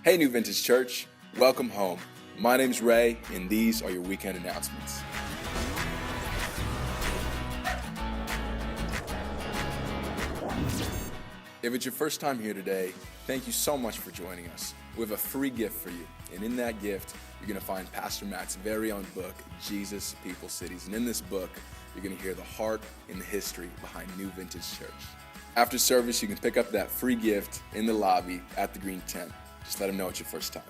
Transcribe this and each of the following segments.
Hey, New Vintage Church, welcome home. My name's Ray, and these are your weekend announcements. If it's your first time here today, thank you so much for joining us. We have a free gift for you, and in that gift, you're going to find Pastor Matt's very own book, Jesus, People, Cities. And in this book, you're going to hear the heart and the history behind New Vintage Church. After service, you can pick up that free gift in the lobby at the green tent. Just let them know it's your first time.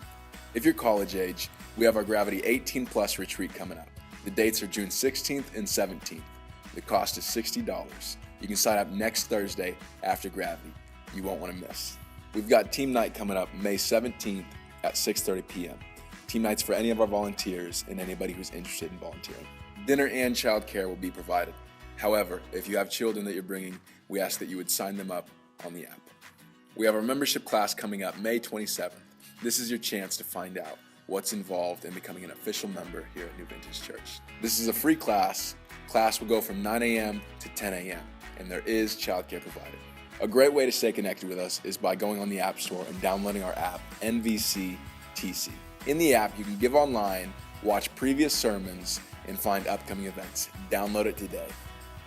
If you're college age, we have our Gravity 18 Plus retreat coming up. The dates are June 16th and 17th. The cost is $60. You can sign up next Thursday after Gravity. You won't want to miss. We've got team night coming up May 17th at 6:30 p.m. Team night's for any of our volunteers and anybody who's interested in volunteering. Dinner and childcare will be provided. However, if you have children that you're bringing, we ask that you would sign them up on the app. We have our membership class coming up May 27th. This is your chance to find out what's involved in becoming an official member here at New Vintage Church. This is a free class. Class will go from 9 a.m. to 10 a.m. and there is childcare provided. A great way to stay connected with us is by going on the App Store and downloading our app, NVCTC. In the app, you can give online, watch previous sermons, and find upcoming events. Download it today.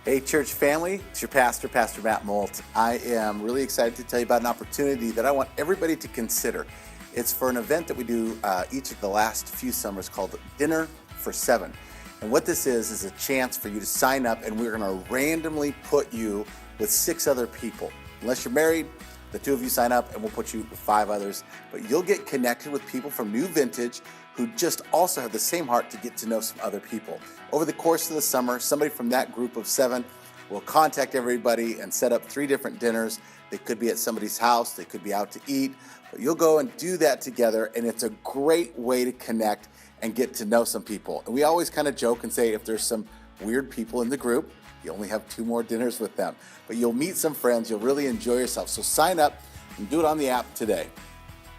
Hey, church family, it's your pastor, Pastor Matt Molt. I am really excited to tell you about an opportunity that I want everybody to consider. It's for an event that we do each of the last few summers called Dinner for Seven. And what this is a chance for you to sign up, and we're going to randomly put you with 6 other people. Unless you're married, the 2 of you sign up and we'll put you with 5 others. But you'll get connected with people from New Vintage who just also have the same heart to get to know some other people. Over the course of the summer, somebody from that group of 7 will contact everybody and set up 3 different dinners. They could be at somebody's house, they could be out to eat, but you'll go and do that together, and it's a great way to connect and get to know some people. And we always kind of joke and say if there's some weird people in the group, you only have 2 more dinners with them. But you'll meet some friends, you'll really enjoy yourself. So sign up and do it on the app today.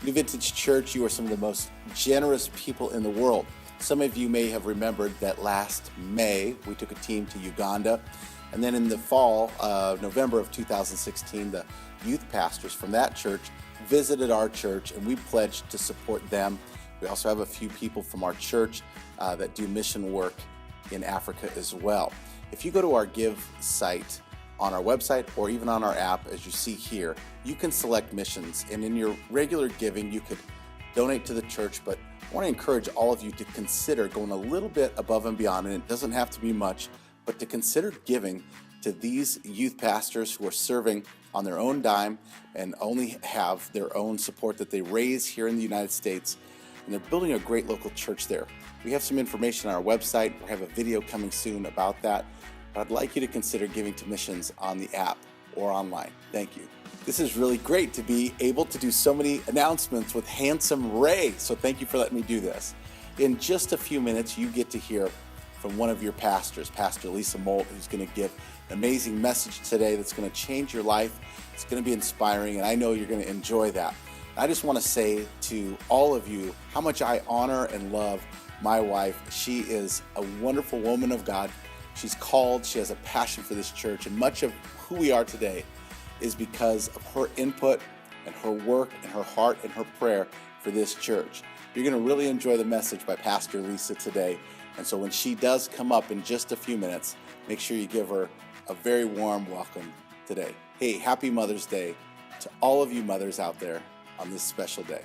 New Vintage Church, you are some of the most generous people in the world. Some of you may have remembered that last May, we took a team to Uganda. And then in the fall, November of 2016, the youth pastors from that church visited our church, and we pledged to support them. We also have a few people from our church that do mission work in Africa as well. If you go to our Give site on our website or even on our app, as you see here, you can select missions. And in your regular giving, you could donate to the church, but I want to encourage all of you to consider going a little bit above and beyond, and it doesn't have to be much, but to consider giving to these youth pastors who are serving on their own dime and only have their own support that they raise here in the United States. And they're building a great local church there. We have some information on our website. We have a video coming soon about that. But I'd like you to consider giving to missions on the app or online. Thank you. This is really great to be able to do so many announcements with handsome Ray. So thank you for letting me do this. In just a few minutes, you get to hear from one of your pastors, Pastor Lisa Molt, who's going to give an amazing message today that's going to change your life. It's going to be inspiring, and I know you're going to enjoy that. I just want to say to all of you how much I honor and love my wife. She is a wonderful woman of God. She's called, she has a passion for this church, and much of who we are today is because of her input and her work and her heart and her prayer for this church. You're going to really enjoy the message by Pastor Lisa today. And so when she does come up in just a few minutes, make sure you give her a very warm welcome today. Hey, happy Mother's Day to all of you mothers out there on this special day.